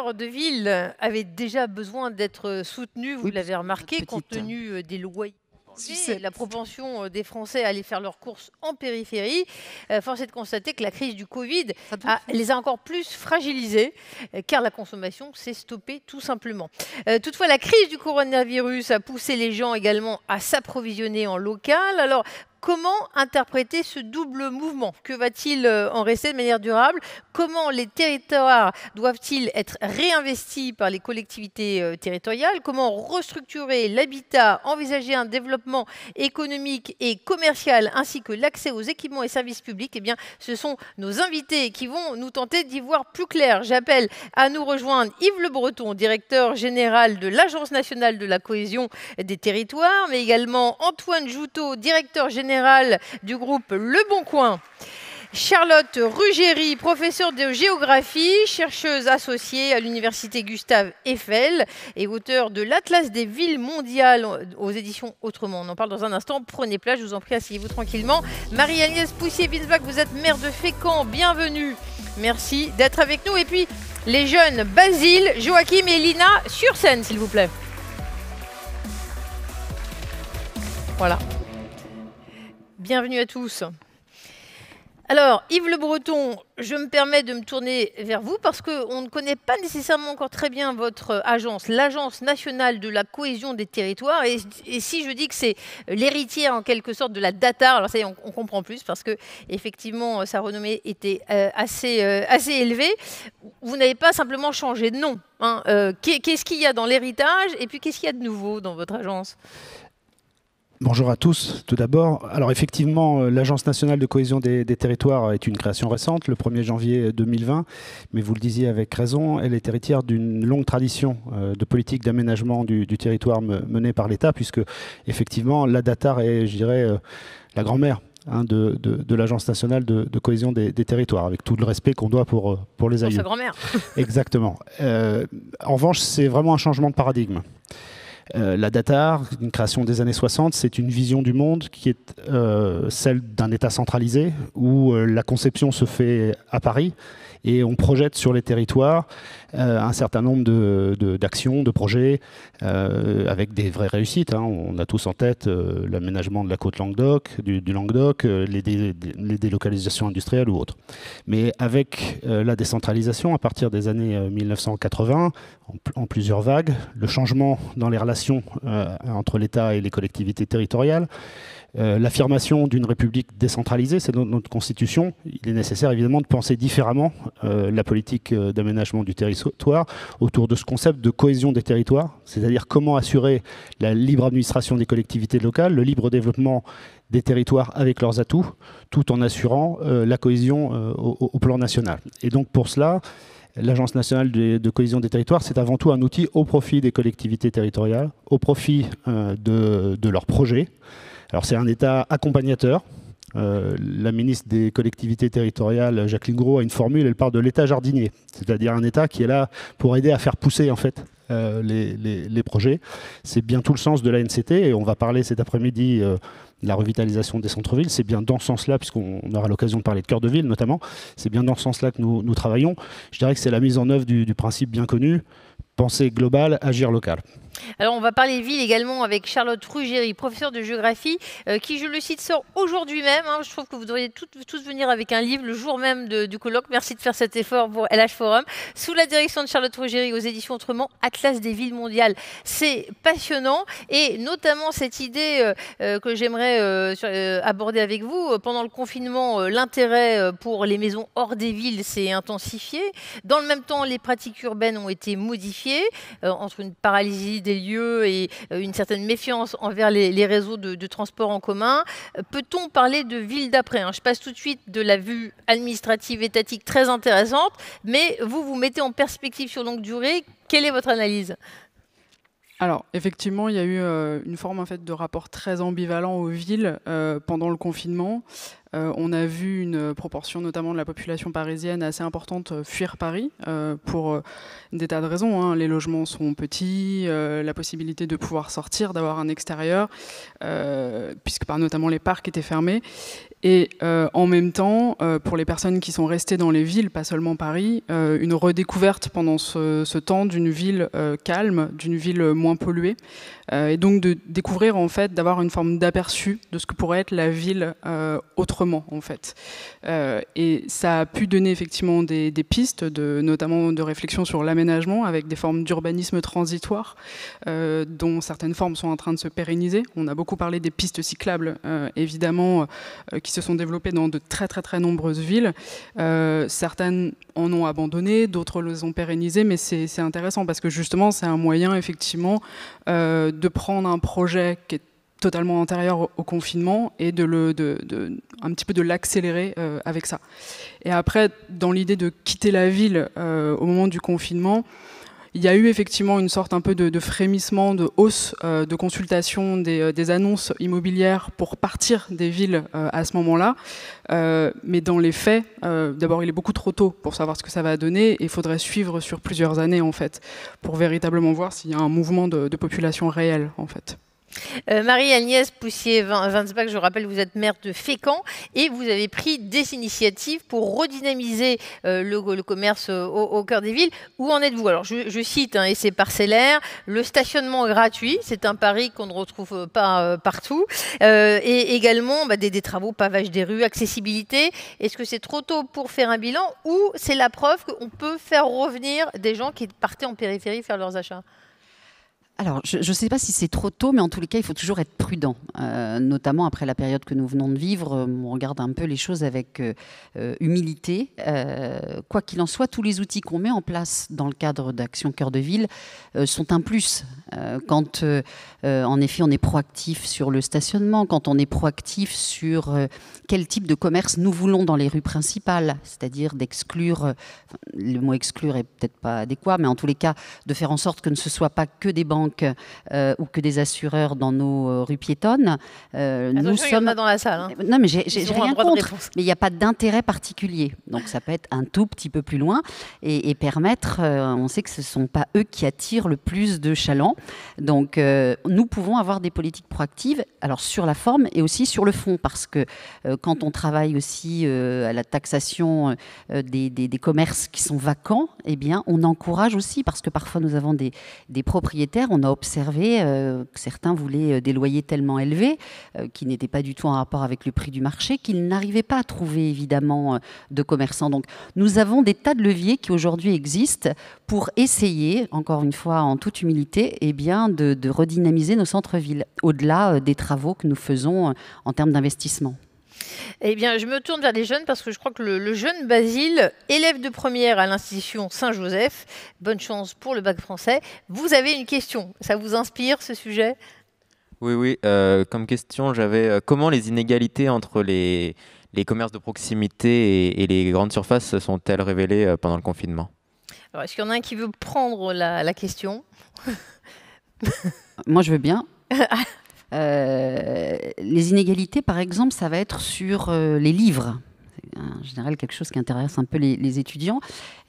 cœur de ville avaient déjà besoin d'être soutenus, vous l'avez remarqué, compte tenu des loyers. La propension des Français à aller faire leurs courses en périphérie, force est de constater que la crise du Covid les a encore plus fragilisés, car la consommation s'est stoppée tout simplement. Toutefois, la crise du coronavirus a poussé les gens également à s'approvisionner en local. Alors, comment interpréter ce double mouvement? Que va-t-il en rester de manière durable? Comment les territoires doivent-ils être réinvestis par les collectivités territoriales? Comment restructurer l'habitat, envisager un développement économique et commercial ainsi que l'accès aux équipements et services publics? Eh bien, ce sont nos invités qui vont nous tenter d'y voir plus clair. J'appelle à nous rejoindre Yves Le Breton, directeur général de l'Agence nationale de la cohésion des territoires, mais également Antoine Joutot, directeur général du groupe Le Bon Coin. Charlotte Ruggeri, professeure de géographie, chercheuse associée à l'université Gustave Eiffel et auteure de l'Atlas des villes mondiales aux éditions Autrement. On en parle dans un instant. Prenez place, je vous en prie, asseyez-vous tranquillement. Marie-Agnès Poussier-Winsbach, vous êtes maire de Fécamp, bienvenue. Merci d'être avec nous. Et puis, les jeunes Basile, Joachim et Lina sur scène, s'il vous plaît. Voilà. Bienvenue à tous. Alors, Yves Le Breton, je me permets de me tourner vers vous parce qu'on ne connaît pas nécessairement encore très bien votre agence, l'Agence nationale de la cohésion des territoires. Et si je dis que c'est l'héritière en quelque sorte de la DATAR, alors ça y est, on comprend plus parce que effectivement sa renommée était assez élevée. Vous n'avez pas simplement changé de nom. Hein. Qu'est-ce qu'il y a dans l'héritage et puis qu'est-ce qu'il y a de nouveau dans votre agence ? Bonjour à tous, tout d'abord. Alors effectivement, l'Agence nationale de cohésion des territoires est une création récente, le 1er janvier 2020, mais vous le disiez avec raison, elle est héritière d'une longue tradition de politique d'aménagement du territoire menée par l'État, puisque effectivement, la DATAR est, je dirais, la grand-mère de l'Agence nationale de cohésion des territoires, avec tout le respect qu'on doit pour les aïeux. Pour sa grand-mère. Exactement. En revanche, c'est vraiment un changement de paradigme. La DATAR, une création des années 60, c'est une vision du monde qui est celle d'un État centralisé où la conception se fait à Paris et on projette sur les territoires un certain nombre d'actions, de projets avec des vraies réussites. Hein. On a tous en tête l'aménagement de la côte Languedoc, du Languedoc, les délocalisations industrielles ou autres. Mais avec la décentralisation, à partir des années 1980, en plusieurs vagues, le changement dans les relations entre l'État et les collectivités territoriales, l'affirmation d'une république décentralisée, c'est notre constitution. Il est nécessaire évidemment de penser différemment la politique d'aménagement du territoire autour de ce concept de cohésion des territoires, c'est-à-dire comment assurer la libre administration des collectivités locales, le libre développement des territoires avec leurs atouts, tout en assurant la cohésion au plan national. Et donc pour cela, l'Agence nationale de cohésion des territoires, c'est avant tout un outil au profit des collectivités territoriales, au profit de leurs projets. Alors c'est un État accompagnateur. La ministre des collectivités territoriales, Jacqueline Gourault, a une formule, elle parle de l'État jardinier, c'est-à-dire un État qui est là pour aider à faire pousser en fait les projets. C'est bien tout le sens de l'ANCT et on va parler cet après-midi de la revitalisation des centres-villes. C'est bien dans ce sens-là, puisqu'on aura l'occasion de parler de cœur de ville notamment, c'est bien dans ce sens-là que nous travaillons. Je dirais que c'est la mise en œuvre du principe bien connu, penser global, agir local. Alors, on va parler ville également avec Charlotte Ruggeri, professeure de géographie, qui, je le cite, sort aujourd'hui même. Hein. Je trouve que vous devriez tous venir avec un livre le jour même du colloque. Merci de faire cet effort pour LH Forum. Sous la direction de Charlotte Ruggeri aux éditions Autrement, Atlas des villes mondiales. C'est passionnant et notamment cette idée que j'aimerais aborder avec vous. Pendant le confinement, l'intérêt pour les maisons hors des villes s'est intensifié. Dans le même temps, les pratiques urbaines ont été modifiées entre une paralysie des lieux et une certaine méfiance envers les réseaux de transport en commun. Peut-on parler de ville d'après, hein? Je passe tout de suite de la vue administrative étatique très intéressante, mais vous mettez en perspective sur longue durée. Quelle est votre analyse ? Alors, effectivement, il y a eu une forme en fait, de rapport très ambivalent aux villes pendant le confinement. on a vu une proportion notamment de la population parisienne assez importante fuir Paris pour des tas de raisons, hein. Les logements sont petits, la possibilité de pouvoir sortir, d'avoir un extérieur, puisque notamment les parcs étaient fermés. Et en même temps, pour les personnes qui sont restées dans les villes, pas seulement Paris, une redécouverte pendant ce temps d'une ville calme, d'une ville moins polluée, et donc de découvrir en fait, d'avoir une forme d'aperçu de ce que pourrait être la ville autrement en fait. Et ça a pu donner effectivement des pistes, notamment de réflexion sur l'aménagement avec des formes d'urbanisme transitoire, dont certaines formes sont en train de se pérenniser. On a beaucoup parlé des pistes cyclables, évidemment, qui se sont développées dans de très très très nombreuses villes. Certaines en ont abandonné, d'autres les ont pérennisées, mais c'est intéressant parce que justement c'est un moyen effectivement de prendre un projet qui est totalement antérieur au confinement et un petit peu de l'accélérer avec ça. Et après, dans l'idée de quitter la ville au moment du confinement, il y a eu effectivement une sorte un peu de frémissement, de hausse de consultation des annonces immobilières pour partir des villes à ce moment-là. Mais dans les faits, d'abord, il est beaucoup trop tôt pour savoir ce que ça va donner et il faudrait suivre sur plusieurs années, en fait, pour véritablement voir s'il y a un mouvement de population réel, en fait. Marie-Agnès Poussier-Winsbach, je rappelle, vous êtes maire de Fécamp et vous avez pris des initiatives pour redynamiser le commerce au cœur des villes. Où en êtes-vous? Alors, je cite, et c'est parcellaire, le stationnement gratuit, c'est un pari qu'on ne retrouve pas partout, et également des travaux, pavage des rues, accessibilité. Est-ce que c'est trop tôt pour faire un bilan ou c'est la preuve qu'on peut faire revenir des gens qui partaient en périphérie faire leurs achats? Alors, je ne sais pas si c'est trop tôt, mais en tous les cas, il faut toujours être prudent, notamment après la période que nous venons de vivre. On regarde un peu les choses avec humilité. Quoi qu'il en soit, tous les outils qu'on met en place dans le cadre d'Action Cœur de Ville sont un plus. Quand, en effet, on est proactif sur le stationnement, quand on est proactif sur quel type de commerce nous voulons dans les rues principales, c'est-à-dire d'exclure, le mot exclure est peut-être pas adéquat, mais en tous les cas, de faire en sorte que ce ne soit pas que des banques ou que des assureurs dans nos rues piétonnes. Nous sommes... il y en a dans la salle. Hein. Non, mais j'ai rien contre, mais il n'y a pas d'intérêt particulier. Donc ça peut être un tout petit peu plus loin et permettre, on sait que ce ne sont pas eux qui attirent le plus de chalands. Donc nous pouvons avoir des politiques proactives, alors sur la forme et aussi sur le fond, parce que quand on travaille aussi à la taxation des commerces qui sont vacants, eh bien on encourage aussi, parce que parfois nous avons des propriétaires, on a observé que certains voulaient des loyers tellement élevés qui n'étaient pas du tout en rapport avec le prix du marché, qu'ils n'arrivaient pas à trouver évidemment de commerçants. Donc nous avons des tas de leviers qui aujourd'hui existent pour essayer, encore une fois en toute humilité, eh bien, de redynamiser nos centres-villes, au-delà des travaux que nous faisons en termes d'investissement. Eh bien, je me tourne vers les jeunes parce que je crois que le jeune Basile, élève de première à l'institution Saint-Joseph, bonne chance pour le bac français. Vous avez une question, ça vous inspire ce sujet? Oui, comme question, j'avais comment les inégalités entre les commerces de proximité et les grandes surfaces sont-elles révélées pendant le confinement? Alors, est-ce qu'il y en a un qui veut prendre la question? Moi, je veux bien. Les inégalités, par exemple, ça va être sur les livres. C'est en général quelque chose qui intéresse un peu les étudiants.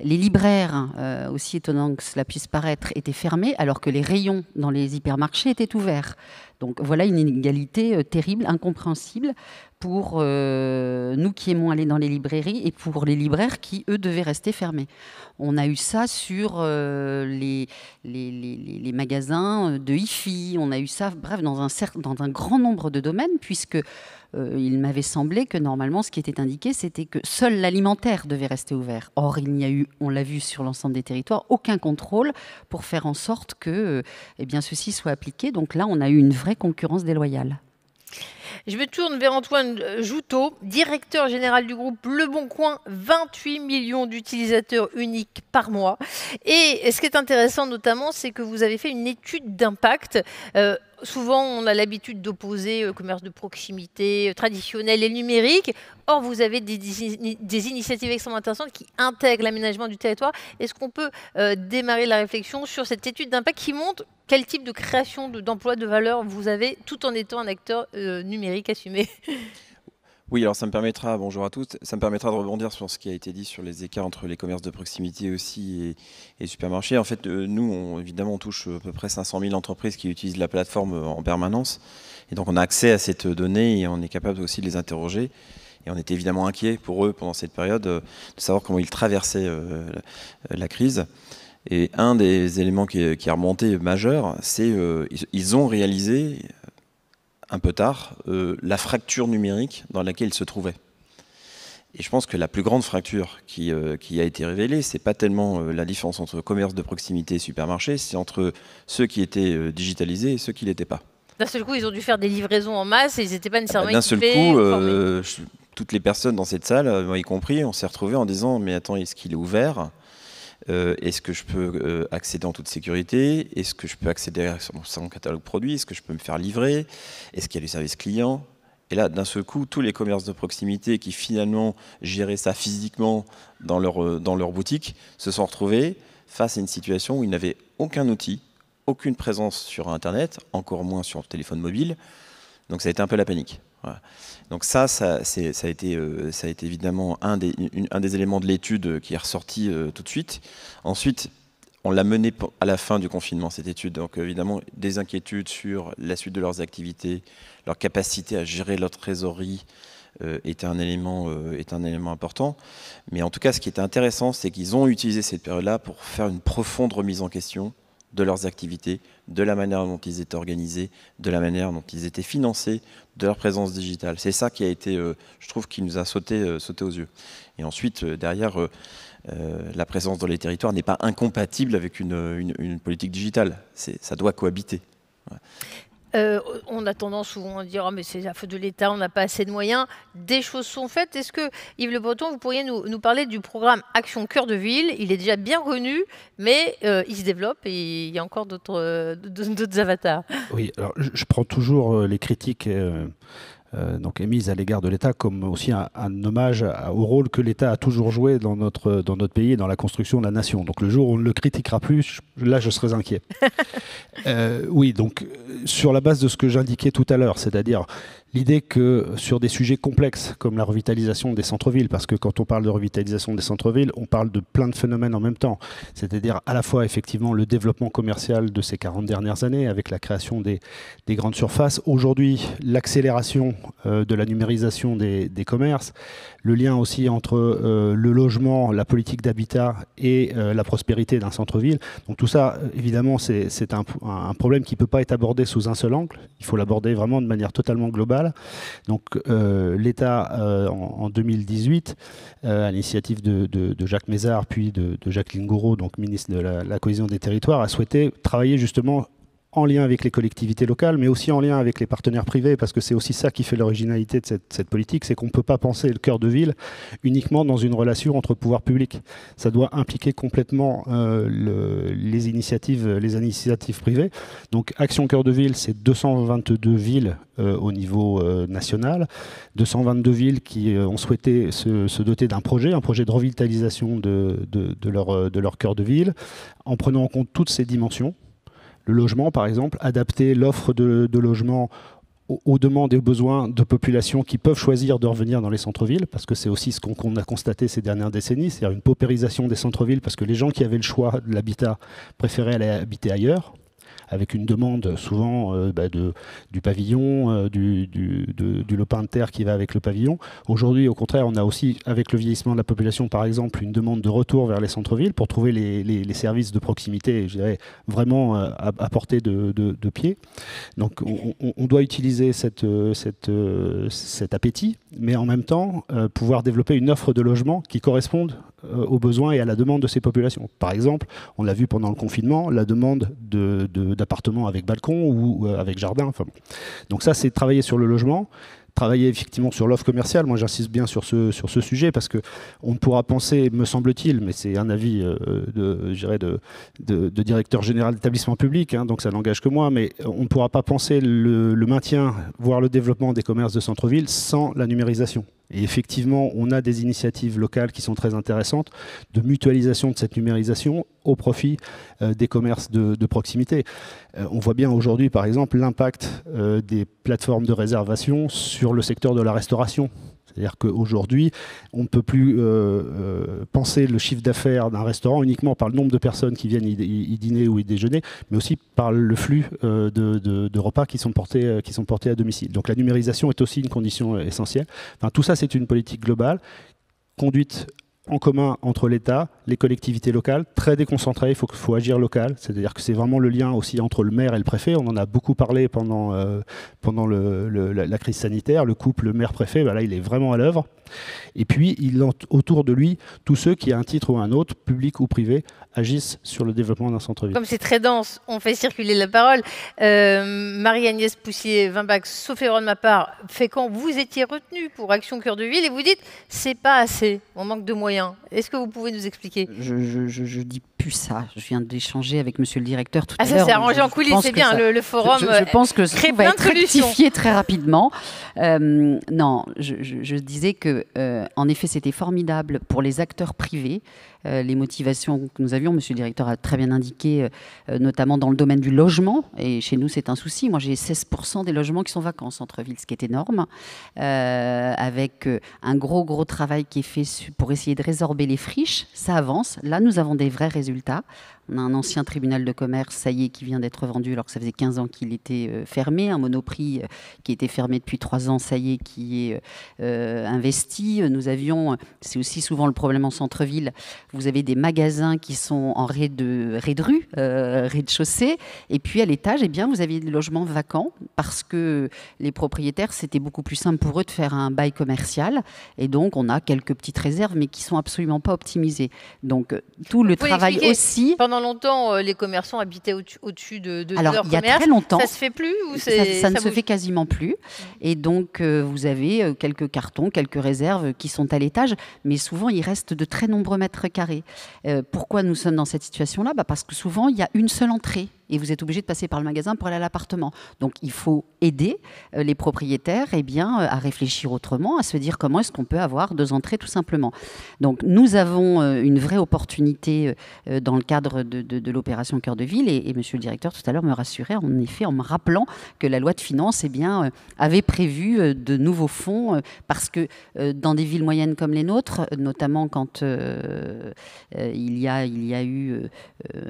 Les libraires, aussi étonnant que cela puisse paraître, étaient fermés alors que les rayons dans les hypermarchés étaient ouverts. Donc voilà une inégalité terrible, incompréhensible pour nous qui aimons aller dans les librairies et pour les libraires qui, eux, devaient rester fermés. On a eu ça sur les magasins de hi-fi, on a eu ça, bref, dans un grand nombre de domaines, puisque il m'avait semblé que normalement, ce qui était indiqué, c'était que seul l'alimentaire devait rester ouvert. Or, il n'y a eu, on l'a vu sur l'ensemble des territoires, aucun contrôle pour faire en sorte que eh bien, ceci soit appliqué. Donc là, on a eu une vraie concurrence déloyale. Je me tourne vers Antoine Joutot, directeur général du groupe Le Bon Coin, 28 millions d'utilisateurs uniques par mois. Et ce qui est intéressant notamment, c'est que vous avez fait une étude d'impact. Souvent, on a l'habitude d'opposer commerce de proximité traditionnel et numérique. Or, vous avez des initiatives extrêmement intéressantes qui intègrent l'aménagement du territoire. Est-ce qu'on peut démarrer la réflexion sur cette étude d'impact qui montre quel type de création d'emplois, de valeur vous avez, tout en étant un acteur numérique assumé? Oui, alors ça me permettra, bonjour à tous, ça me permettra de rebondir sur ce qui a été dit sur les écarts entre les commerces de proximité aussi et supermarchés. En fait, nous, évidemment, on touche à peu près 500 000 entreprises qui utilisent la plateforme en permanence. Et donc, on a accès à cette donnée et on est capable aussi de les interroger. Et on était évidemment inquiets pour eux pendant cette période de savoir comment ils traversaient la crise. Et un des éléments qui a remonté majeur, c'est qu'ils ont réalisé un peu tard, la fracture numérique dans laquelle ils se trouvaient. Et je pense que la plus grande fracture qui a été révélée, c'est pas tellement la différence entre commerce de proximité et supermarché, c'est entre ceux qui étaient digitalisés et ceux qui ne l'étaient pas. D'un seul coup, ils ont dû faire des livraisons en masse et ils n'étaient pas nécessairement D'un seul coup, toutes les personnes dans cette salle, moi y compris, on s'est retrouvés en disant « mais attends, est-ce qu'il est ouvert ? Est-ce que je peux accéder en toute sécurité? Est-ce que je peux accéder à son catalogue produit? Est-ce que je peux me faire livrer? Est-ce qu'il y a du service client? » Et là, d'un seul coup, tous les commerces de proximité qui finalement géraient ça physiquement dans leur boutique se sont retrouvés face à une situation où ils n'avaient aucun outil, aucune présence sur Internet, encore moins sur le téléphone mobile. Donc ça a été un peu la panique. Voilà. Donc ça a été évidemment un des éléments de l'étude qui est ressorti tout de suite. Ensuite, on l'a menée à la fin du confinement, cette étude. Donc évidemment, des inquiétudes sur la suite de leurs activités, leur capacité à gérer leur trésorerie est un élément important. Mais en tout cas, ce qui était intéressant, c'est qu'ils ont utilisé cette période-là pour faire une profonde remise en question de leurs activités, de la manière dont ils étaient organisés, de la manière dont ils étaient financés, de leur présence digitale. C'est ça qui a été, je trouve, qui nous a sauté aux yeux. Et ensuite, derrière, la présence dans les territoires n'est pas incompatible avec une politique digitale. Ça doit cohabiter. Ouais. On a tendance souvent à dire oh, mais c'est la faute de l'État, on n'a pas assez de moyens. Des choses sont faites. Est-ce que, Yves Le Breton, vous pourriez nous parler du programme Action Cœur de Ville? Il est déjà bien connu, mais il se développe et il y a encore d'autres avatars. Oui, alors je prends toujours les critiques donc émises à l'égard de l'État comme aussi un hommage au rôle que l'État a toujours joué dans notre pays et dans la construction de la nation. Donc le jour où on ne le critiquera plus, là je serais inquiet. Oui, donc sur la base de ce que j'indiquais tout à l'heure, c'est-à-dire l'idée que sur des sujets complexes comme la revitalisation des centres-villes, parce que quand on parle de revitalisation des centres-villes, on parle de plein de phénomènes en même temps, c'est-à-dire à la fois effectivement le développement commercial de ces 40 dernières années avec la création des grandes surfaces, aujourd'hui l'accélération de la numérisation des commerces, le lien aussi entre le logement, la politique d'habitat et la prospérité d'un centre-ville. Donc tout ça, évidemment, c'est un problème qui ne peut pas être abordé sous un seul angle. Il faut l'aborder vraiment de manière totalement globale. Donc l'État, en 2018, à l'initiative de Jacques Mézard, puis de Jacqueline Gouraud, donc ministre de la Cohésion des Territoires, a souhaité travailler justement en lien avec les collectivités locales, mais aussi en lien avec les partenaires privés, parce que c'est aussi ça qui fait l'originalité de cette politique, c'est qu'on ne peut pas penser le cœur de ville uniquement dans une relation entre pouvoirs publics. Ça doit impliquer complètement les initiatives privées. Donc Action Cœur de Ville, c'est 222 villes au niveau national, 222 villes qui ont souhaité se doter d'un projet, un projet de revitalisation de leur cœur de ville, en prenant en compte toutes ces dimensions. Le logement, par exemple, adapter l'offre de logement aux demandes et aux besoins de populations qui peuvent choisir de revenir dans les centres-villes, parce que c'est aussi ce qu'on a constaté ces dernières décennies, c'est-à-dire une paupérisation des centres-villes, parce que les gens qui avaient le choix de l'habitat préféraient aller habiter ailleurs, avec une demande souvent du pavillon, du lopin de terre qui va avec le pavillon. Aujourd'hui, au contraire, on a aussi, avec le vieillissement de la population, par exemple, une demande de retour vers les centres-villes pour trouver les services de proximité, je dirais, vraiment à portée de pied. Donc, on doit utiliser cet appétit, mais en même temps, pouvoir développer une offre de logement qui corresponde aux besoins et à la demande de ces populations. Par exemple, on l'a vu pendant le confinement, la demande d'appartements avec balcon ou avec jardin. Enfin, bon. Donc ça, c'est travailler sur le logement, travailler effectivement sur l'offre commerciale. Moi, j'insiste bien sur ce sujet parce qu'on ne pourra penser, me semble-t-il, mais c'est un avis de directeur général d'établissement public, hein, donc ça n'engage que moi, mais on ne pourra pas penser le maintien, voire le développement des commerces de centre-ville sans la numérisation. Et effectivement, on a des initiatives locales qui sont très intéressantes de mutualisation de cette numérisation au profit des commerces de proximité. On voit bien aujourd'hui, par exemple, l'impact des plateformes de réservation sur le secteur de la restauration. C'est-à-dire qu'aujourd'hui, on ne peut plus penser le chiffre d'affaires d'un restaurant uniquement par le nombre de personnes qui viennent y dîner ou y déjeuner, mais aussi par le flux de repas qui sont portés à domicile. Donc la numérisation est aussi une condition essentielle. Enfin, tout ça, c'est une politique globale conduite en commun entre l'État, les collectivités locales, très déconcentré, il faut agir local, c'est-à-dire que c'est vraiment le lien aussi entre le maire et le préfet, on en a beaucoup parlé pendant la crise sanitaire, le couple maire-préfet, là il est vraiment à l'œuvre, et puis il autour de lui, tous ceux qui à un titre ou à un autre, public ou privé, agissent sur le développement d'un centre-ville. Comme c'est très dense, on fait circuler la parole. Marie-Agnès Poussier-Vimbach, sauf erreur de ma part, Fécamp, vous étiez retenu pour Action Cœur de Ville et vous dites c'est pas assez, on manque de moyens. Est-ce que vous pouvez nous expliquer? Je dis plus ça. Je viens d'échanger avec monsieur le directeur tout à l'heure. Ça s'est arrangé en coulisses, c'est bien, le forum. Je pense que ça va être rectifié très rapidement. Non, je disais que, en effet, c'était formidable pour les acteurs privés. Les motivations que nous avions, monsieur le directeur a très bien indiqué, notamment dans le domaine du logement. Et chez nous, c'est un souci. Moi, j'ai 16% des logements qui sont vacants en centre-ville, ce qui est énorme. Avec un gros travail qui est fait pour essayer de résorber les friches. Ça avance. Là, nous avons des vrais résultats. On a un ancien tribunal de commerce, ça y est, qui vient d'être vendu alors que ça faisait 15 ans qu'il était fermé. Un Monoprix qui était fermé depuis 3 ans, ça y est, qui est investi. Nous avions, c'est aussi souvent le problème en centre-ville, vous avez des magasins qui sont en rez-de-chaussée. Et puis à l'étage, eh bien, vous aviez des logements vacants parce que les propriétaires, c'était beaucoup plus simple pour eux de faire un bail commercial. Et donc, on a quelques petites réserves, mais qui ne sont absolument pas optimisées. Donc, tout le travail aussi... Pendant longtemps, les commerçants habitaient au-dessus de alors, leur commerce. Alors, il y a très longtemps. Ça se fait plus ou ça ne se fait quasiment plus. Et donc, vous avez quelques cartons, quelques réserves qui sont à l'étage, mais souvent, il reste de très nombreux mètres carrés. Pourquoi nous sommes dans cette situation-là? Parce que souvent, il y a une seule entrée. Et vous êtes obligé de passer par le magasin pour aller à l'appartement. Donc, il faut aider les propriétaires à réfléchir autrement, à se dire comment est-ce qu'on peut avoir 2 entrées tout simplement. Donc, nous avons une vraie opportunité dans le cadre de l'opération Cœur de Ville. Et monsieur le directeur, tout à l'heure, me rassurait, en effet, en me rappelant que la loi de finances avait prévu de nouveaux fonds parce que dans des villes moyennes comme les nôtres, notamment quand il y a eu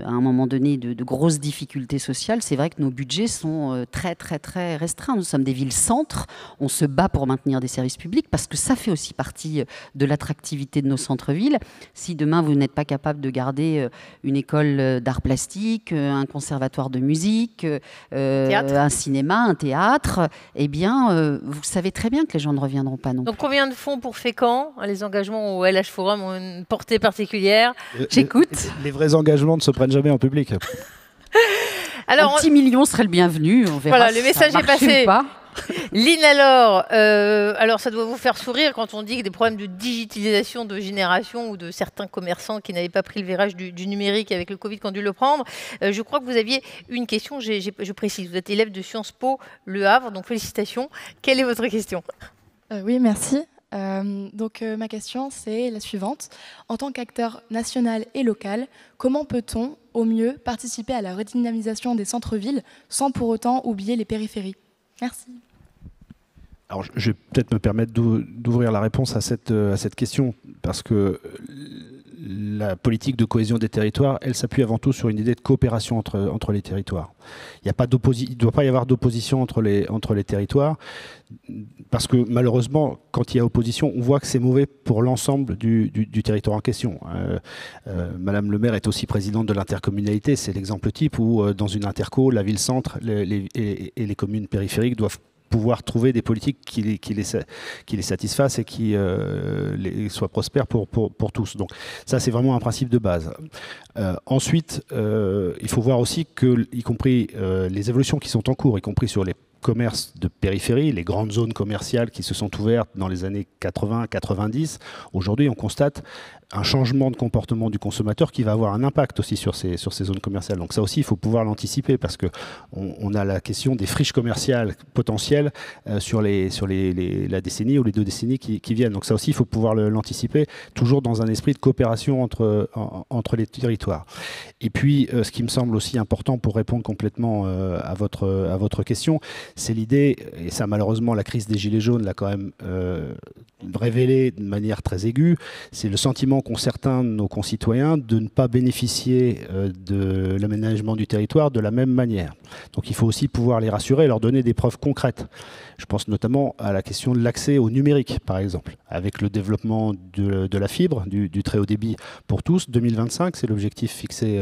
à un moment donné de grosses difficultés sociales, c'est vrai que nos budgets sont très restreints. Nous sommes des villes-centres, on se bat pour maintenir des services publics parce que ça fait aussi partie de l'attractivité de nos centres-villes. Si demain vous n'êtes pas capable de garder une école d'art plastique, un conservatoire de musique, un cinéma, un théâtre, eh bien vous savez très bien que les gens ne reviendront pas non plus. Donc combien de fonds pour Fécamp? Les engagements au LH Forum ont une portée particulière. J'écoute. Les vrais engagements ne se prennent jamais en public. Alors, un petit million serait le bienvenu, on verra. Voilà, le message est passé. Lynn, alors ça doit vous faire sourire quand on dit que des problèmes de digitalisation de génération ou de certains commerçants qui n'avaient pas pris le virage du numérique avec le Covid qui ont dû le prendre. Je crois que vous aviez une question, je précise, vous êtes élève de Sciences Po Le Havre, donc félicitations. Quelle est votre question? Oui, merci. Ma question, c'est la suivante. En tant qu'acteur national et local, comment peut-on, au mieux, participer à la redynamisation des centres-villes sans pour autant oublier les périphéries? Merci. Alors, je vais peut-être me permettre d'ouvrir la réponse à cette question, parce que la politique de cohésion des territoires, elle s'appuie avant tout sur une idée de coopération entre les territoires. Il ne doit pas y avoir d'opposition entre les territoires, parce que malheureusement, quand il y a opposition, on voit que c'est mauvais pour l'ensemble du territoire en question. Madame le maire est aussi présidente de l'intercommunalité, c'est l'exemple type où dans une interco, la ville-centre et les communes périphériques doivent pouvoir trouver des politiques qui les satisfassent et qui soient prospères pour tous. Donc ça, c'est vraiment un principe de base. Ensuite, il faut voir aussi que, y compris les évolutions qui sont en cours, y compris sur les commerces de périphérie, les grandes zones commerciales qui se sont ouvertes dans les années 80-90, aujourd'hui on constate un changement de comportement du consommateur qui va avoir un impact aussi sur ces zones commerciales. Donc ça aussi, il faut pouvoir l'anticiper parce qu'on a la question des friches commerciales potentielles sur la décennie ou les 2 décennies qui viennent. Donc ça aussi, il faut pouvoir l'anticiper, toujours dans un esprit de coopération entre les territoires. Et puis, ce qui me semble aussi important pour répondre complètement à votre question, C'est l'idée, et ça malheureusement la crise des Gilets jaunes l'a quand même révélé de manière très aiguë, c'est le sentiment qu'ont certains de nos concitoyens de ne pas bénéficier de l'aménagement du territoire de la même manière. Donc il faut aussi pouvoir les rassurer et leur donner des preuves concrètes. Je pense notamment à la question de l'accès au numérique, par exemple, avec le développement de la fibre, du très haut débit pour tous. 2025, c'est l'objectif fixé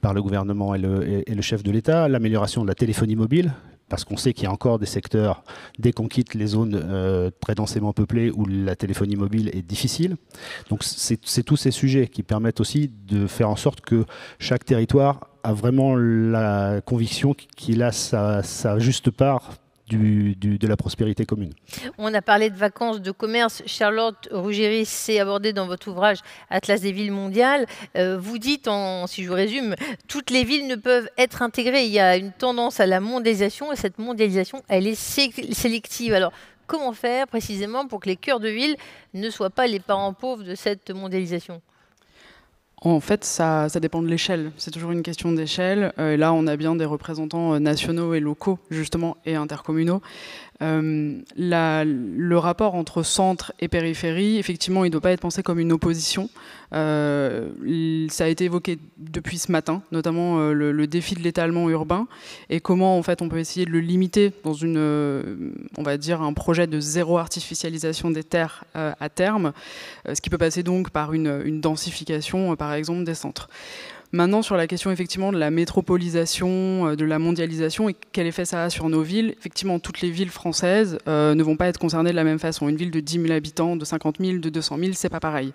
par le gouvernement et le chef de l'État, l'amélioration de la téléphonie mobile, parce qu'on sait qu'il y a encore des secteurs, dès qu'on quitte les zones très densément peuplées, où la téléphonie mobile est difficile. Donc c'est tous ces sujets qui permettent aussi de faire en sorte que chaque territoire a vraiment la conviction qu'il a sa juste part de la prospérité commune. On a parlé de vacances, de commerce. Charlotte Rougerie, c'est abordé dans votre ouvrage Atlas des villes mondiales. Vous dites, si je résume, toutes les villes ne peuvent être intégrées. Il y a une tendance à la mondialisation et cette mondialisation, elle est sélective. Alors, comment faire précisément pour que les cœurs de ville ne soient pas les parents pauvres de cette mondialisation ? En fait, ça dépend de l'échelle. C'est toujours une question d'échelle. Là, on a bien des représentants nationaux et locaux, justement, et intercommunaux. Le rapport entre centre et périphérie, effectivement, il ne doit pas être pensé comme une opposition. Ça a été évoqué depuis ce matin, notamment le défi de l'étalement urbain et comment en fait on peut essayer de le limiter dans on va dire un projet de zéro artificialisation des terres à terme, ce qui peut passer donc par une densification, par exemple, des centres. Maintenant, sur la question effectivement de la métropolisation, de la mondialisation et quel effet ça a sur nos villes, effectivement, toutes les villes françaises ne vont pas être concernées de la même façon. Une ville de 10 000 habitants, de 50 000, de 200 000, c'est pas pareil.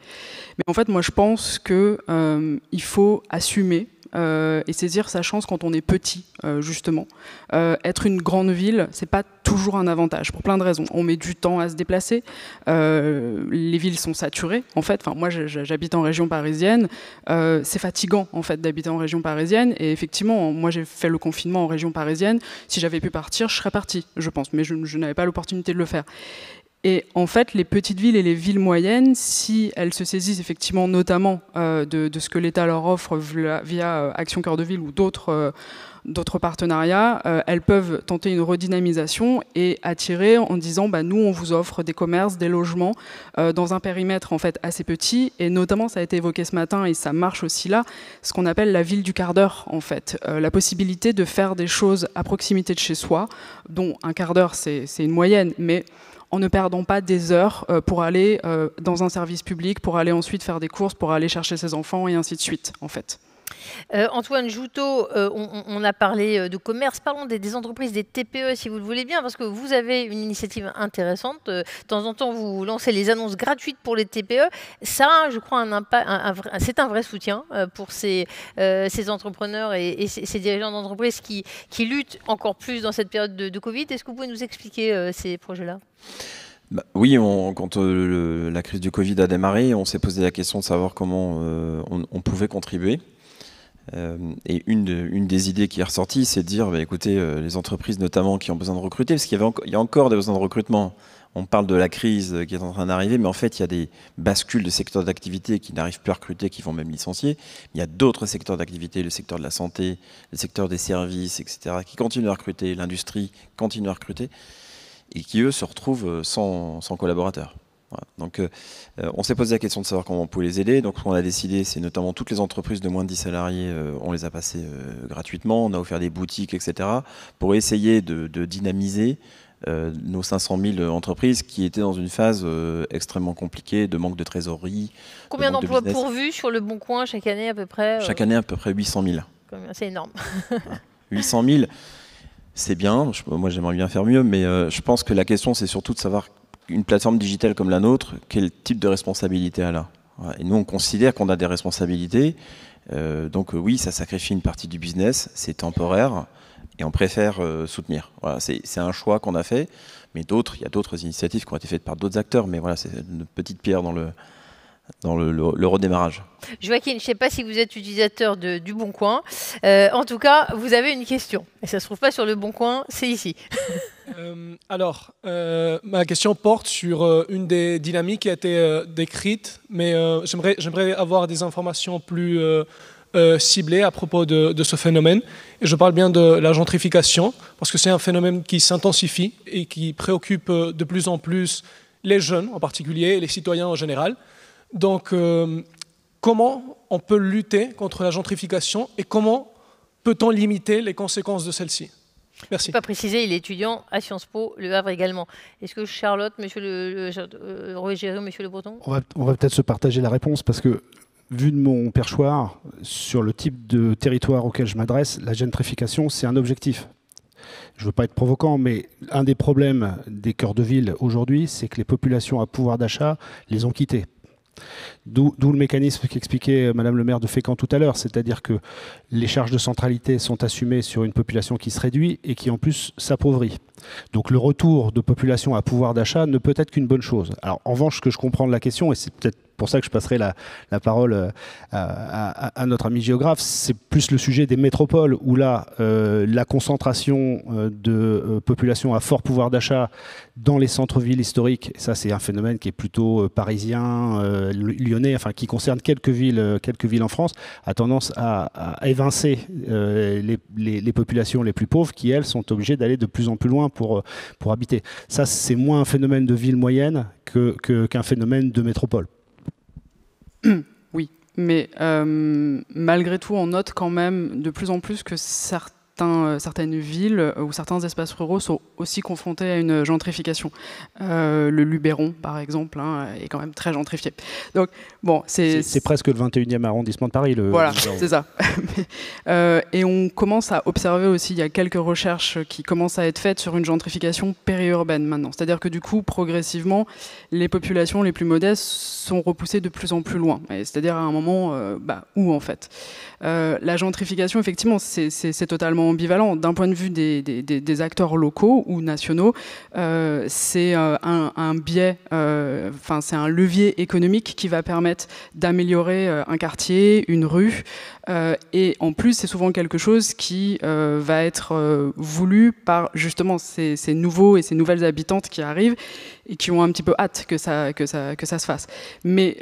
Mais en fait, moi, je pense qu'il faut assumer et saisir sa chance quand on est petit, justement. Être une grande ville, c'est pas toujours un avantage, pour plein de raisons. On met du temps à se déplacer, les villes sont saturées, en fait. Enfin, moi, j'habite en région parisienne, c'est fatigant, en fait, d'habiter en région parisienne, et effectivement, moi, j'ai fait le confinement en région parisienne. Si j'avais pu partir, je serais partie, je pense, mais je n'avais pas l'opportunité de le faire. Et en fait, les petites villes et les villes moyennes, si elles se saisissent effectivement notamment de ce que l'État leur offre via Action Cœur de Ville ou d'autres partenariats, elles peuvent tenter une redynamisation et attirer en disant nous on vous offre des commerces, des logements dans un périmètre en fait assez petit, et notamment ça a été évoqué ce matin et ça marche aussi là, ce qu'on appelle la ville du quart d'heure en fait, la possibilité de faire des choses à proximité de chez soi, dont un quart d'heure c'est une moyenne, mais en ne perdant pas des heures pour aller dans un service public, pour aller ensuite faire des courses, pour aller chercher ses enfants et ainsi de suite, en fait. Antoine Joutot, on a parlé de commerce. Parlons des entreprises, des TPE, si vous le voulez bien, parce que vous avez une initiative intéressante. De temps en temps, vous lancez les annonces gratuites pour les TPE. Ça a, je crois, c'est un vrai soutien pour ces entrepreneurs et ces dirigeants d'entreprise qui luttent encore plus dans cette période de Covid. Est-ce que vous pouvez nous expliquer ces projets-là ? Oui, quand la crise du Covid a démarré, on s'est posé la question de savoir comment on pouvait contribuer. Et une des idées qui est ressortie, c'est de dire, écoutez, les entreprises notamment qui ont besoin de recruter, parce qu'il y a encore des besoins de recrutement. On parle de la crise qui est en train d'arriver, mais en fait, il y a des bascules de secteurs d'activité qui n'arrivent plus à recruter, qui vont même licencier. Il y a d'autres secteurs d'activité, le secteur de la santé, le secteur des services, etc., qui continuent à recruter, l'industrie continue à recruter, et qui, eux, se retrouvent sans collaborateurs. Voilà. Donc, on s'est posé la question de savoir comment on pouvait les aider. Donc, ce qu'on a décidé, c'est notamment toutes les entreprises de moins de 10 salariés, on les a passées gratuitement. On a offert des boutiques, etc., pour essayer de dynamiser nos 500 000 entreprises qui étaient dans une phase extrêmement compliquée, de manque de trésorerie. Combien d'emplois pourvus sur le Bon Coin chaque année à peu près Chaque année, à peu près 800 000. C'est énorme. 800 000, c'est bien. Moi, j'aimerais bien faire mieux, mais je pense que la question, c'est surtout de savoir une plateforme digitale comme la nôtre, quel type de responsabilité elle a. Et nous, on considère qu'on a des responsabilités. Donc oui, ça sacrifie une partie du business, c'est temporaire, et on préfère soutenir. Voilà, c'est un choix qu'on a fait, mais il y a d'autres initiatives qui ont été faites par d'autres acteurs, mais voilà, c'est une petite pierre dans le redémarrage. Joaquin, je ne sais pas si vous êtes utilisateur du Bon Coin. En tout cas, vous avez une question. Et ça ne se trouve pas sur le Bon Coin, c'est ici. Alors, ma question porte sur une des dynamiques qui a été décrite, mais j'aimerais avoir des informations plus ciblée à propos de ce phénomène. Et je parle bien de la gentrification, parce que c'est un phénomène qui s'intensifie et qui préoccupe de plus en plus les jeunes en particulier et les citoyens en général. Donc, comment on peut lutter contre la gentrification et comment peut-on limiter les conséquences de celle-ci? Merci. Je ne peux pas préciser, il est étudiant à Sciences Po, Le Havre également. Est-ce que Charlotte, monsieur monsieur Le Breton? On va peut-être se partager la réponse parce que, vu de mon perchoir, sur le type de territoire auquel je m'adresse, la gentrification, c'est un objectif. Je ne veux pas être provocant, mais un des problèmes des cœurs de ville aujourd'hui, c'est que les populations à pouvoir d'achat les ont quittés. D'où le mécanisme qu'expliquait Madame le maire de Fécamp tout à l'heure, c'est-à-dire que les charges de centralité sont assumées sur une population qui se réduit et qui en plus s'appauvrit. Donc le retour de population à pouvoir d'achat ne peut être qu'une bonne chose. Alors en revanche, ce que je comprends de la question, et c'est peut-être pour ça que je passerai la parole à notre ami géographe, c'est plus le sujet des métropoles où là, la concentration de population à fort pouvoir d'achat dans les centres-villes historiques, ça c'est un phénomène qui est plutôt parisien, lyonnais, enfin qui concerne quelques villes en France, a tendance à évincer les populations les plus pauvres qui, elles, sont obligées d'aller de plus en plus loin pour habiter. Ça, c'est moins un phénomène de ville moyenne qu'un phénomène de métropole. Oui, mais malgré tout, on note quand même de plus en plus que certaines villes ou certains espaces ruraux sont aussi confrontés à une gentrification. Le Luberon, par exemple, est quand même très gentrifié. Donc, bon, c'est presque le 21e arrondissement de Paris. Voilà, c'est ça. Et on commence à observer aussi, il y a quelques recherches qui commencent à être faites sur une gentrification périurbaine maintenant. C'est-à-dire que du coup, progressivement, les populations les plus modestes sont repoussées de plus en plus loin. C'est-à-dire à un moment où, en fait. La gentrification, effectivement, c'est totalement ambivalent. D'un point de vue des acteurs locaux ou nationaux, c'est un biais, c'est un levier économique qui va permettre d'améliorer un quartier, une rue. Et en plus, c'est souvent quelque chose qui va être voulu par justement ces nouveaux et ces nouvelles habitantes qui arrivent et qui ont un petit peu hâte que ça se fasse. Mais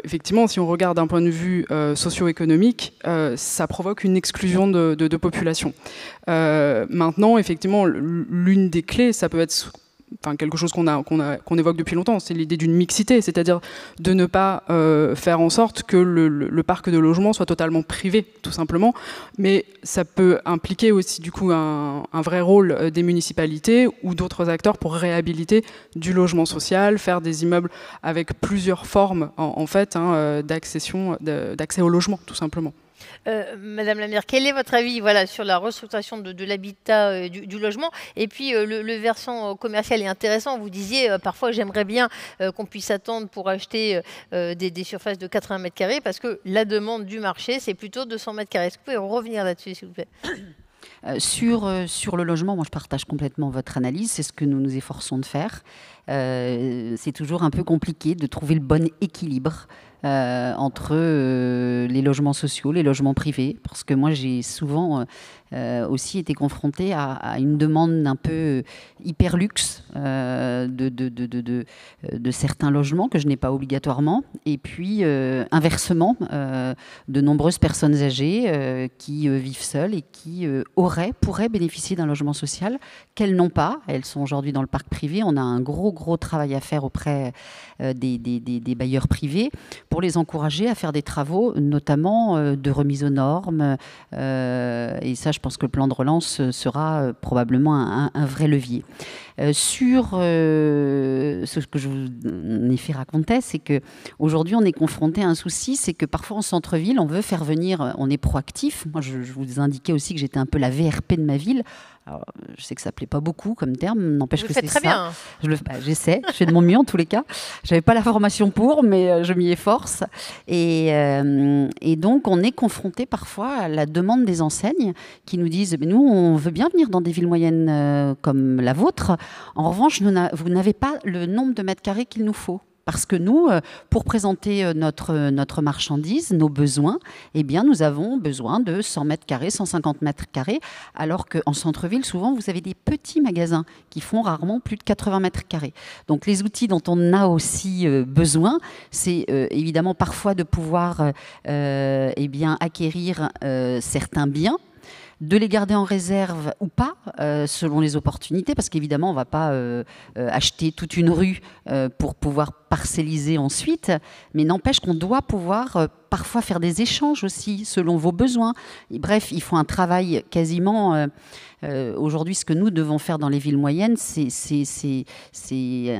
effectivement, si on regarde d'un point de vue socio-économique, ça provoque une exclusion de population. Maintenant, effectivement, l'une des clés, ça peut être quelque chose qu'on évoque depuis longtemps, c'est l'idée d'une mixité, c'est-à-dire de ne pas faire en sorte que le parc de logement soit totalement privé, tout simplement. Mais ça peut impliquer aussi du coup un vrai rôle des municipalités ou d'autres acteurs pour réhabiliter du logement social, faire des immeubles avec plusieurs formes d'accès au logement, tout simplement. Madame la maire, quel est votre avis sur la restructuration de l'habitat, du logement? Et puis le versant commercial est intéressant. Vous disiez parfois j'aimerais bien qu'on puisse attendre pour acheter des surfaces de 80 mètres carrés parce que la demande du marché c'est plutôt 200 mètres carrés. Est-ce que vous pouvez revenir là-dessus s'il vous plaît? Sur le logement, moi je partage complètement votre analyse, c'est ce que nous nous efforçons de faire. C'est toujours un peu compliqué de trouver le bon équilibre entre les logements sociaux, les logements privés, parce que moi j'ai souvent aussi été confrontée à une demande un peu hyper luxe de certains logements que je n'ai pas obligatoirement, et puis inversement, de nombreuses personnes âgées qui vivent seules et qui pourraient bénéficier d'un logement social qu'elles n'ont pas. Elles sont aujourd'hui dans le parc privé. On a un gros travail à faire auprès des bailleurs privés pour les encourager à faire des travaux, notamment de remise aux normes. Et ça, je pense que le plan de relance sera probablement un vrai levier. Sur ce que je vous ai fait raconter, c'est qu'aujourd'hui, on est confronté à un souci, c'est que parfois en centre-ville, on veut faire venir, on est proactif. Moi, je vous indiquais aussi que j'étais un peu la VRP de ma ville. Alors, je sais que ça ne plaît pas beaucoup comme terme, n'empêche que c'est ça. Bien. J'essaie, je fais de mon mieux en tous les cas. Je n'avais pas la formation pour, mais je m'y efforce. Et donc, on est confronté parfois à la demande des enseignes qui nous disent « Nous, on veut bien venir dans des villes moyennes comme la vôtre. En revanche, vous n'avez pas le nombre de mètres carrés qu'il nous faut. » Parce que nous, pour présenter notre marchandise, nos besoins, eh bien, nous avons besoin de 100 mètres carrés, 150 mètres carrés, alors qu'en centre-ville, souvent, vous avez des petits magasins qui font rarement plus de 80 mètres carrés. Donc, les outils dont on a aussi besoin, c'est évidemment parfois de pouvoir eh bien, acquérir certains biens, de les garder en réserve ou pas, selon les opportunités, parce qu'évidemment, on ne va pas acheter toute une rue pour pouvoir parcelliser ensuite, mais n'empêche qu'on doit pouvoir parfois faire des échanges aussi, selon vos besoins. Et bref, il faut un travail quasiment... aujourd'hui, ce que nous devons faire dans les villes moyennes, c'est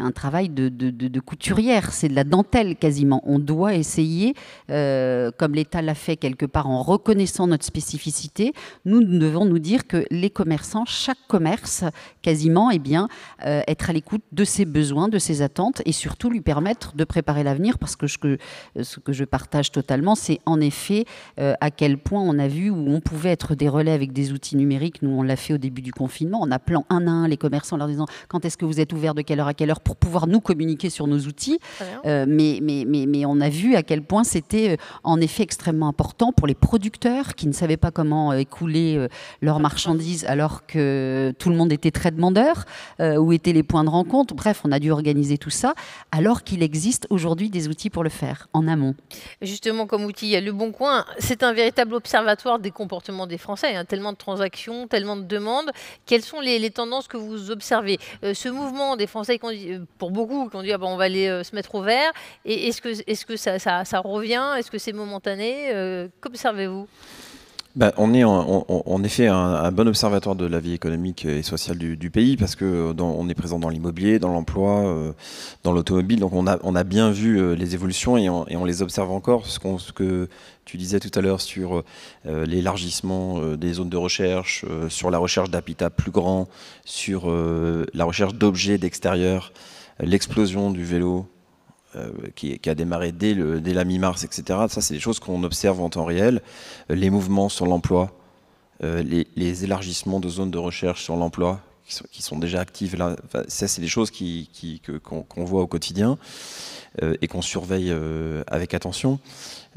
un travail de couturière, c'est de la dentelle quasiment. On doit essayer, comme l'État l'a fait quelque part en reconnaissant notre spécificité, nous devons nous dire que les commerçants, chaque commerce quasiment, eh bien, être à l'écoute de ses besoins, de ses attentes et surtout lui permettre de préparer l'avenir, parce que ce que je partage totalement, c'est en effet à quel point on a vu où on pouvait être des relais avec des outils numériques. Nous, on l'a fait au début du confinement, en appelant un à un les commerçants, en leur disant quand est-ce que vous êtes ouverts, de quelle heure à quelle heure, pour pouvoir nous communiquer sur nos outils. Mais on a vu à quel point c'était en effet extrêmement important pour les producteurs qui ne savaient pas comment écouler leurs marchandises alors que tout le monde était très demandeur, où étaient les points de rencontre. Bref, on a dû organiser tout ça, alors qu'il existe aujourd'hui des outils pour le faire, en amont. Justement, comme outil, il y a Le Bon Coin. C'est un véritable observatoire des comportements des Français. Tellement de transactions, tellement de demandes. Quelles sont les tendances que vous observez? Ce mouvement des Français, pour beaucoup, qui ont dit on va aller se mettre au vert, et est-ce que ça revient? Est-ce que c'est momentané? Qu'observez-vous? On est en effet un bon observatoire de la vie économique et sociale du pays, parce que on est présent dans l'immobilier, dans l'emploi, dans l'automobile, donc on a bien vu les évolutions et on les observe encore. Ce que tu disais tout à l'heure sur l'élargissement des zones de recherche, sur la recherche d'habitats plus grands, sur la recherche d'objets d'extérieur, l'explosion du vélo, qui a démarré dès la mi-mars, etc. Ça, c'est des choses qu'on observe en temps réel. Les mouvements sur l'emploi, les élargissements de zones de recherche sur l'emploi qui sont déjà actives là. Enfin, ça, c'est des choses qu'on voit au quotidien et qu'on surveille avec attention.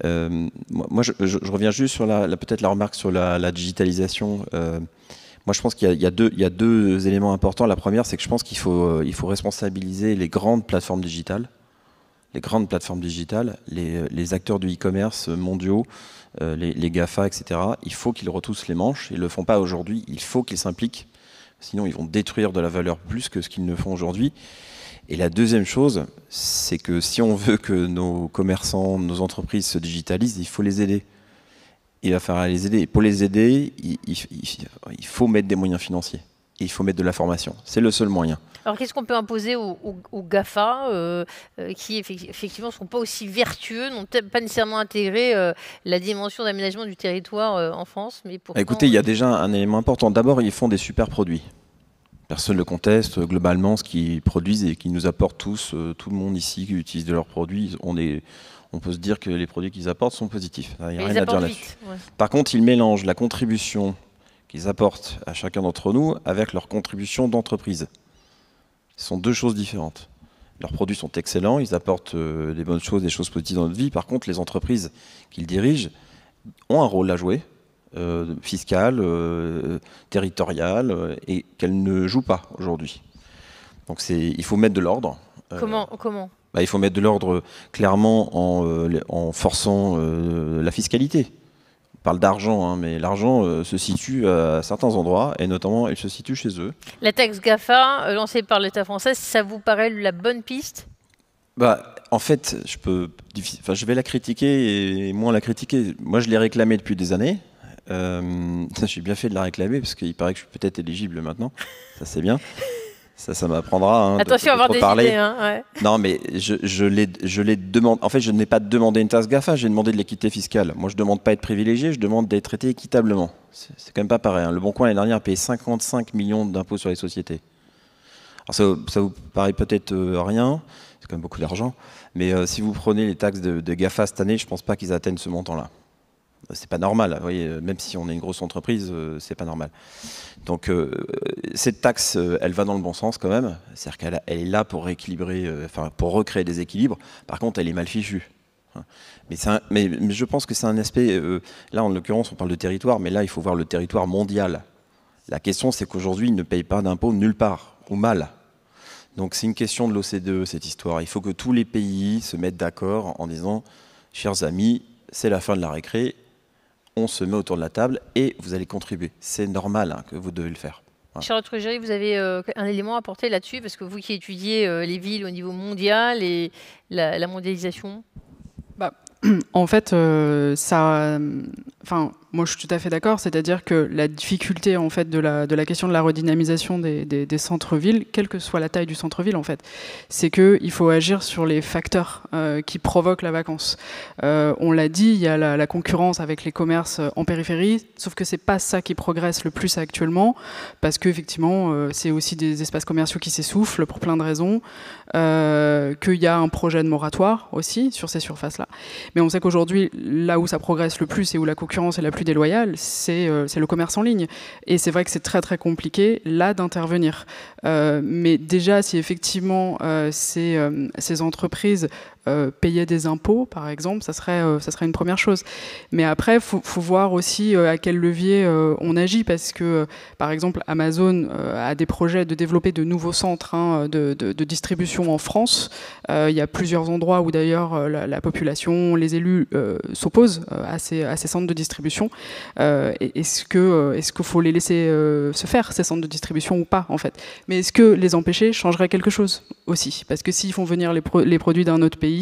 Moi, je reviens juste sur peut-être la remarque sur la digitalisation. Moi, je pense qu'il y a deux éléments importants. La première, c'est que je pense qu'il faut responsabiliser les grandes plateformes digitales. Les grandes plateformes digitales, les acteurs du e-commerce mondiaux, les GAFA, etc., il faut qu'ils retroussent les manches. Ils ne le font pas aujourd'hui, il faut qu'ils s'impliquent. Sinon, ils vont détruire de la valeur plus que ce qu'ils ne font aujourd'hui. Et la deuxième chose, c'est que si on veut que nos commerçants, nos entreprises se digitalisent, il faut les aider. Il va falloir les aider. Et pour les aider, il faut mettre des moyens financiers. Et il faut mettre de la formation. C'est le seul moyen. Alors, qu'est-ce qu'on peut imposer aux GAFA qui, effectivement, ne sont pas aussi vertueux, n'ont pas nécessairement intégré la dimension d'aménagement du territoire en France, mais pourtant... Écoutez, il y a déjà un élément important. D'abord, ils font des super produits. Personne ne le conteste. Globalement, ce qu'ils produisent et qu'ils nous apportent tous, tout le monde ici qui utilise de leurs produits, on peut se dire que les produits qu'ils apportent sont positifs. Il n'y a rien à dire là-dessus. Ouais. Par contre, ils mélangent la contribution qu'ils apportent à chacun d'entre nous avec leur contribution d'entreprise. Ce sont deux choses différentes. Leurs produits sont excellents, ils apportent des bonnes choses, des choses positives dans notre vie. Par contre, les entreprises qu'ils dirigent ont un rôle à jouer, fiscal, territorial, et qu'elles ne jouent pas aujourd'hui. Donc il faut mettre de l'ordre. Comment Il faut mettre de l'ordre clairement en forçant la fiscalité. On parle d'argent, mais l'argent se situe à certains endroits, et notamment, il se situe chez eux. La taxe GAFA, lancée par l'État français, ça vous paraît la bonne piste? En fait, je vais la critiquer et moins la critiquer. Moi, je l'ai réclamée depuis des années. J'ai bien fait de la réclamer, parce qu'il paraît que je suis peut-être éligible maintenant. Ça, c'est bien. Ça m'apprendra. Attention à avoir des idées. Ouais. Non, mais je l'ai demandé. En fait, je n'ai pas demandé une taxe GAFA, j'ai demandé de l'équité fiscale. Moi, je ne demande pas à être privilégié, je demande d'être traité équitablement. C'est quand même pas pareil. Le Bon Coin, l'année dernière, a payé 55 millions d'impôts sur les sociétés. Alors, ça vous paraît peut-être rien, c'est quand même beaucoup d'argent. Mais si vous prenez les taxes de GAFA cette année, je ne pense pas qu'ils atteignent ce montant-là. C'est pas normal, vous voyez, même si on est une grosse entreprise, c'est pas normal. Donc cette taxe, elle va dans le bon sens quand même, c'est-à-dire qu'elle est là pour rééquilibrer, pour recréer des équilibres. Par contre, elle est mal fichue. Mais je pense que c'est un aspect, là en l'occurrence on parle de territoire, mais là il faut voir le territoire mondial. La question c'est qu'aujourd'hui ils ne payent pas d'impôts nulle part, ou mal. Donc c'est une question de l'OCDE cette histoire. Il faut que tous les pays se mettent d'accord en disant, chers amis, c'est la fin de la récré, on se met autour de la table et vous allez contribuer. C'est normal que vous devez le faire. Voilà. Charlotte Ruggieri, vous avez un élément à apporter là-dessus, parce que vous qui étudiez les villes au niveau mondial et la mondialisation. En fait, moi je suis tout à fait d'accord, c'est-à-dire que la difficulté en fait de la question de la redynamisation des centres-villes, quelle que soit la taille du centre-ville en fait, c'est qu'il faut agir sur les facteurs qui provoquent la vacance. On l'a dit, il y a la concurrence avec les commerces en périphérie, sauf que c'est pas ça qui progresse le plus actuellement, parce qu'effectivement c'est aussi des espaces commerciaux qui s'essoufflent pour plein de raisons, qu'il y a un projet de moratoire aussi sur ces surfaces-là. Mais on sait qu'aujourd'hui, là où ça progresse le plus et où la concurrence est la plus déloyale, c'est le commerce en ligne. Et c'est vrai que c'est très très compliqué là d'intervenir. Mais déjà, si effectivement ces entreprises payer des impôts, par exemple, ça serait une première chose. Mais après, faut voir aussi à quel levier on agit, parce que, par exemple, Amazon a des projets de développer de nouveaux centres de distribution en France. Il y a plusieurs endroits où d'ailleurs la population, les élus s'opposent à ces centres de distribution. Est-ce qu'il faut les laisser se faire, ces centres de distribution, ou pas, en fait? Mais est-ce que les empêcher changerait quelque chose aussi? Parce que s'ils font venir les produits d'un autre pays,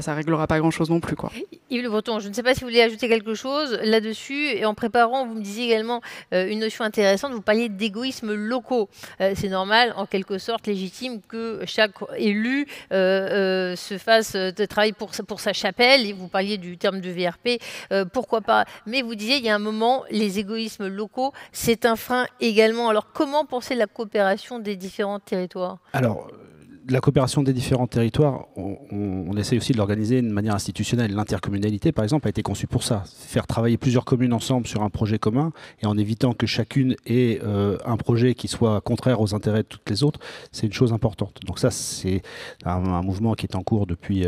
ça ne réglera pas grand-chose non plus, quoi. Yves Le Breton, je ne sais pas si vous voulez ajouter quelque chose là-dessus. Et en préparant, vous me disiez également une notion intéressante, vous parliez d'égoïsmes locaux. C'est normal, en quelque sorte légitime, que chaque élu travaille pour sa chapelle. Et vous parliez du terme de VRP, pourquoi pas. Mais vous disiez, il y a un moment, les égoïsmes locaux, c'est un frein également. Alors, comment penser la coopération des différents territoires? Alors, la coopération des différents territoires, on essaie aussi de l'organiser de manière institutionnelle. L'intercommunalité, par exemple, a été conçue pour ça. Faire travailler plusieurs communes ensemble sur un projet commun, et en évitant que chacune ait un projet qui soit contraire aux intérêts de toutes les autres, c'est une chose importante. Donc ça, c'est un mouvement qui est en cours depuis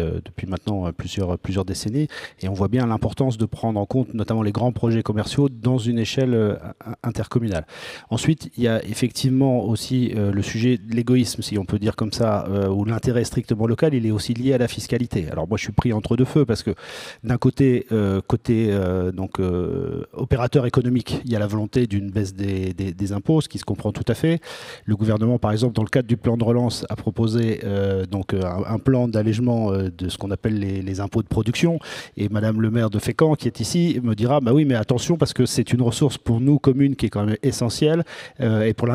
maintenant plusieurs décennies, et on voit bien l'importance de prendre en compte notamment les grands projets commerciaux dans une échelle intercommunale. Ensuite, il y a effectivement aussi le sujet de l'égoïsme, si on peut dire comme ça, où l'intérêt strictement local, il est aussi lié à la fiscalité. Alors moi, je suis pris entre deux feux, parce que d'un côté, opérateur économique, il y a la volonté d'une baisse des impôts, ce qui se comprend tout à fait. Le gouvernement, par exemple, dans le cadre du plan de relance, a proposé un plan d'allègement de ce qu'on appelle les impôts de production. Et Madame le maire de Fécamp, qui est ici, me dira, bah oui, mais attention, parce que c'est une ressource pour nous, communes, qui est quand même essentielle, et pour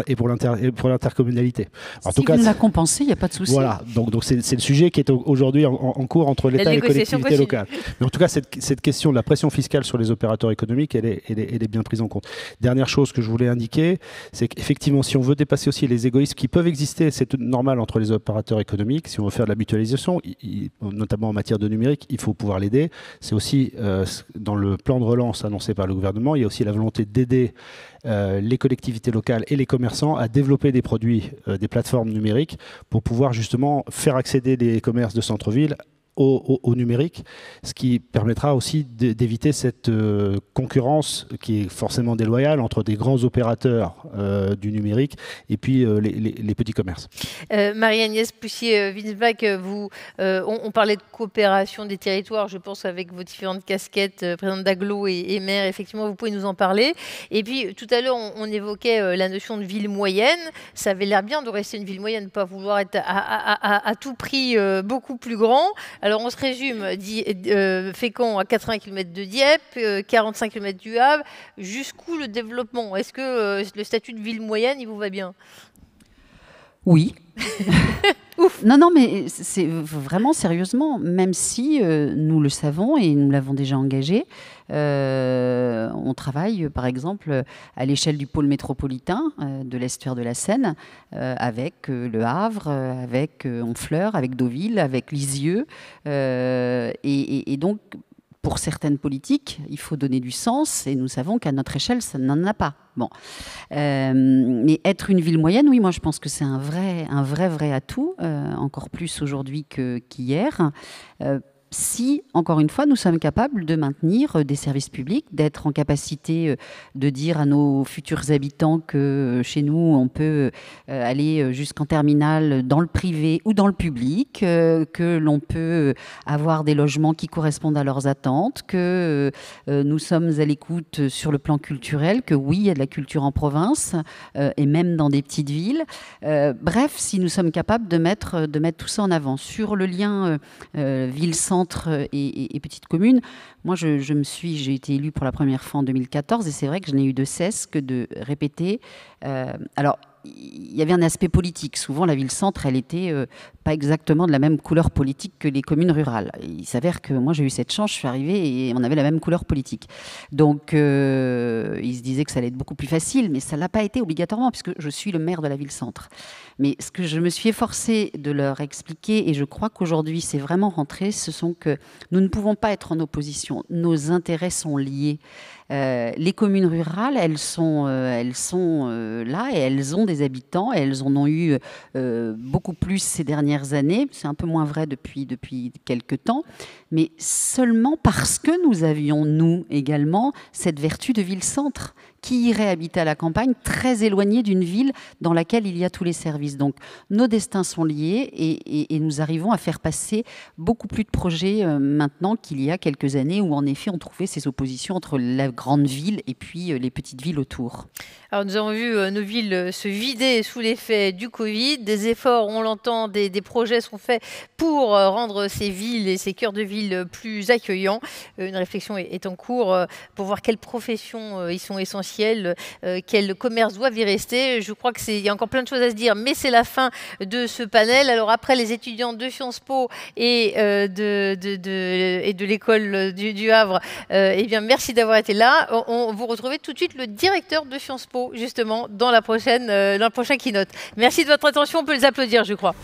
l'intercommunalité. Si vous la compensez, il n'y a pas de souci. Voilà, donc c'est le sujet qui est aujourd'hui en cours entre l'État et les collectivités locales. Mais en tout cas, cette question de la pression fiscale sur les opérateurs économiques, elle est bien prise en compte. Dernière chose que je voulais indiquer, c'est qu'effectivement, si on veut dépasser aussi les égoïsmes qui peuvent exister, c'est normal entre les opérateurs économiques, si on veut faire de la mutualisation, notamment en matière de numérique, il faut pouvoir l'aider. C'est aussi, dans le plan de relance annoncé par le gouvernement, il y a aussi la volonté d'aider les collectivités locales et les commerçants à développer des produits, des plateformes numériques, pour pouvoir justement faire accéder les commerces de centre-ville au numérique, ce qui permettra aussi d'éviter cette concurrence qui est forcément déloyale entre des grands opérateurs du numérique et puis les petits commerces. Marie-Agnès Poussier-Winsbach, on parlait de coopération des territoires, je pense avec vos différentes casquettes, présidente d'Aglo et maire, effectivement vous pouvez nous en parler. Et puis tout à l'heure on évoquait la notion de ville moyenne, ça avait l'air bien de rester une ville moyenne, pas vouloir être à tout prix beaucoup plus grand. Alors on se résume, Fécamp à 80 km de Dieppe, 45 km du Havre, jusqu'où le développement? Est-ce que le statut de ville moyenne, il vous va bien? Oui. Ouf. Non, mais c'est vraiment sérieusement, même si nous le savons et nous l'avons déjà engagé, on travaille par exemple à l'échelle du pôle métropolitain de l'estuaire de la Seine, avec Le Havre, avec Honfleur, avec Deauville, avec Lisieux, et donc pour certaines politiques, il faut donner du sens, et nous savons qu'à notre échelle, ça n'en a pas. Bon. Mais être une ville moyenne, oui, moi je pense que c'est un vrai atout, encore plus aujourd'hui qu'hier. Si, encore une fois, nous sommes capables de maintenir des services publics, d'être en capacité de dire à nos futurs habitants que chez nous, on peut aller jusqu'en terminale dans le privé ou dans le public, que l'on peut avoir des logements qui correspondent à leurs attentes, que nous sommes à l'écoute sur le plan culturel, que oui, il y a de la culture en province et même dans des petites villes. Bref, si nous sommes capables de mettre tout ça en avant. Sur le lien ville-centre et petites communes. Moi, j'ai été élue pour la première fois en 2014 et c'est vrai que je n'ai eu de cesse que de répéter. Alors, il y avait un aspect politique. Souvent, la ville-centre, elle était pas exactement de la même couleur politique que les communes rurales. Il s'avère que moi, j'ai eu cette chance, je suis arrivée et on avait la même couleur politique. Donc, ils se disaient que ça allait être beaucoup plus facile, mais ça ne l'a pas été obligatoirement puisque je suis le maire de la ville-centre. Mais ce que je me suis efforcée de leur expliquer, et je crois qu'aujourd'hui, c'est vraiment rentré, ce sont que nous ne pouvons pas être en opposition. Nos intérêts sont liés. Les communes rurales, elles sont là et elles ont des habitants. Et elles en ont eu beaucoup plus ces dernières années. C'est un peu moins vrai depuis quelques temps. Mais seulement parce que nous avions, nous également, cette vertu de ville-centre. Qui irait habiter à la campagne, très éloigné d'une ville dans laquelle il y a tous les services. Donc, nos destins sont liés et nous arrivons à faire passer beaucoup plus de projets maintenant qu'il y a quelques années où, en effet, on trouvait ces oppositions entre la grande ville et puis les petites villes autour. Alors, nous avons vu nos villes se vider sous l'effet du Covid. Des efforts, on l'entend, des projets sont faits pour rendre ces villes et ces cœurs de ville plus accueillants. Une réflexion est en cours pour voir quelles professions y sont essentielles. Quel commerce doivent y rester. Je crois qu'il y a encore plein de choses à se dire, mais c'est la fin de ce panel. Alors après, les étudiants de Sciences Po et de l'école du Havre, eh bien, merci d'avoir été là. On vous retrouvez tout de suite le directeur de Sciences Po, justement, dans le prochain keynote. Merci de votre attention. On peut les applaudir, je crois.